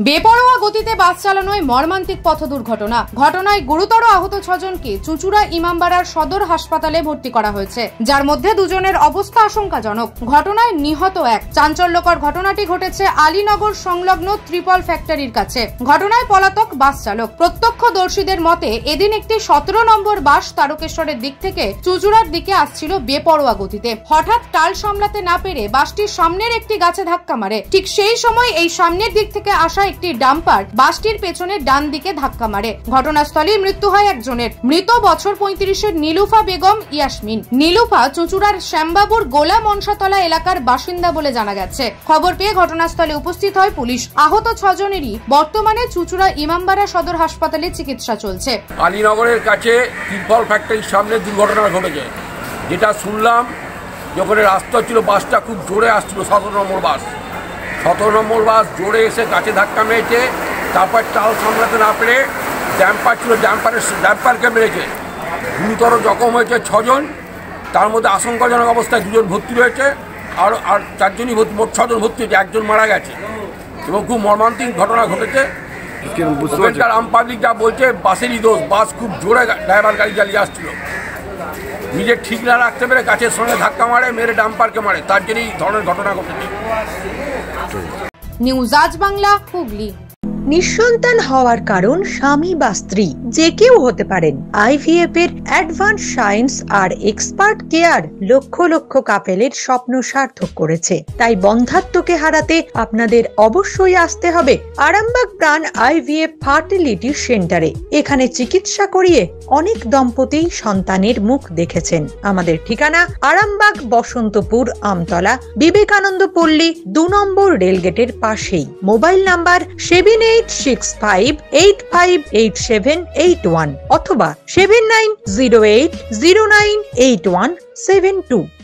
বেপরোয়া গতিতে বাস চালানোয় মর্মান্তিক পথ দুর্ঘটনা। ঘটনায় গুরুতর আহত 6 জনকে চুঁচুড়া ইমামবাড়ার সদর হাসপাতালে ভর্তি করা হয়েছে, যার মধ্যে 2 জনের অবস্থা আশঙ্কাজনক। ঘটনায় নিহত 1। চাঞ্চল্যকর ঘটনাটি ঘটেছে আলীনগর সংলগ্ন ত্রিপল ফ্যাক্টরির কাছে। ঘটনায় পলাতক বাস চালক। প্রত্যক্ষদর্শীদের মতে এদিন একটি 17 নম্বর বাস তারকেশ্বরের দিক থেকে চুঁচুড়ার দিকে আসছিল বেপরোয়া গতিতে। হঠাৎ টাল সামলাতে না পেরে বাসটির সামনের একটি গাছে ধাক্কা মারে। ঠিক সেই সময় এই সামনের দিক থেকে আসা একটি ডাম্পার বাসটির পেছনে ডান দিকে ধাক্কা মারে। ঘটনাস্থলেই মৃত্যু হয় একজনের। মৃত বছর 35-এর নীলুফা বেগম ইয়াসমিন। নীলুফা চুঁচুড়ার শ্যামবাবুর গোলা মনসাতলা এলাকার বাসিন্দা বলে জানা গেছে। খবর পেয়ে ঘটনাস্থলে উপস্থিত হয় পুলিশ। আহত 6 জনেরই বর্তমানে চুঁচুড়া ইমামবাড়া সদর হাসপাতালে চিকিৎসা চলছে। আলীনগরের কাছে ত্রিপল ফ্যাক্টরির সামনে দুর্ঘটনা ঘটেছে, যেটা শুনলাম যখন রাস্তা ছিল বাসটা খুব জোরে আসছিল। 17 নম্বর বাস জোরে এসে গাছে ধাক্কা মেরেছে। তারপর টাল সামলাতে না পেরে ড্যাম্পার ছিল, ড্যাম্পারকে মেরেছে। গুরুতর জখম হয়েছে 6 জন, তার মধ্যে আশঙ্কাজনক অবস্থায় 2 জন ভর্তি রয়েছে। আর 4 জনই মোট 6 জন ভর্তি হয়েছে, 1 জন মারা গেছে এবং খুব মর্মান্তিক ঘটনা ঘটেছে। আম পাবলিক যা বলছে বাসেরই দোষ, বাস খুব জোরে ড্রাইভার গাড়ি চালিয়ে আসছিল, নিজে ঠিক না রাখতে পেরে গাছের সঙ্গে ধাক্কা মারে, মেরে ডাম্পারকে মারে, তার জন্যই এই ধরনের ঘটনা ঘটেছে। নিউজ আজ বাংলা, হুগলি। নিঃসন্তান হওয়ার কারণ স্বামী বা স্ত্রী যে কেউ হতে পারেন। আইভিএফ এর অ্যাডভান্স সায়েন্স আর এক্সপার্ট কেয়ার লক্ষ লক্ষ কাপেলের স্বপ্ন সার্থক করেছে। তাই বন্ধাত্বকে হারাতে আপনাদের অবশ্যই আসতে হবে আরামবাগ প্রাণ আইভিএফ ফার্টিলিটি সেন্টারে। এখানে চিকিৎসা করিয়ে অনেক দম্পতি সন্তানের মুখ দেখেছেন। আমাদের ঠিকানা আরামবাগ বসন্তপুর আমতলা বিবেকানন্দ পল্লী 2 নম্বর রেলগেটের পাশেই। মোবাইল নাম্বার 7865858781 অথবা 7908098172।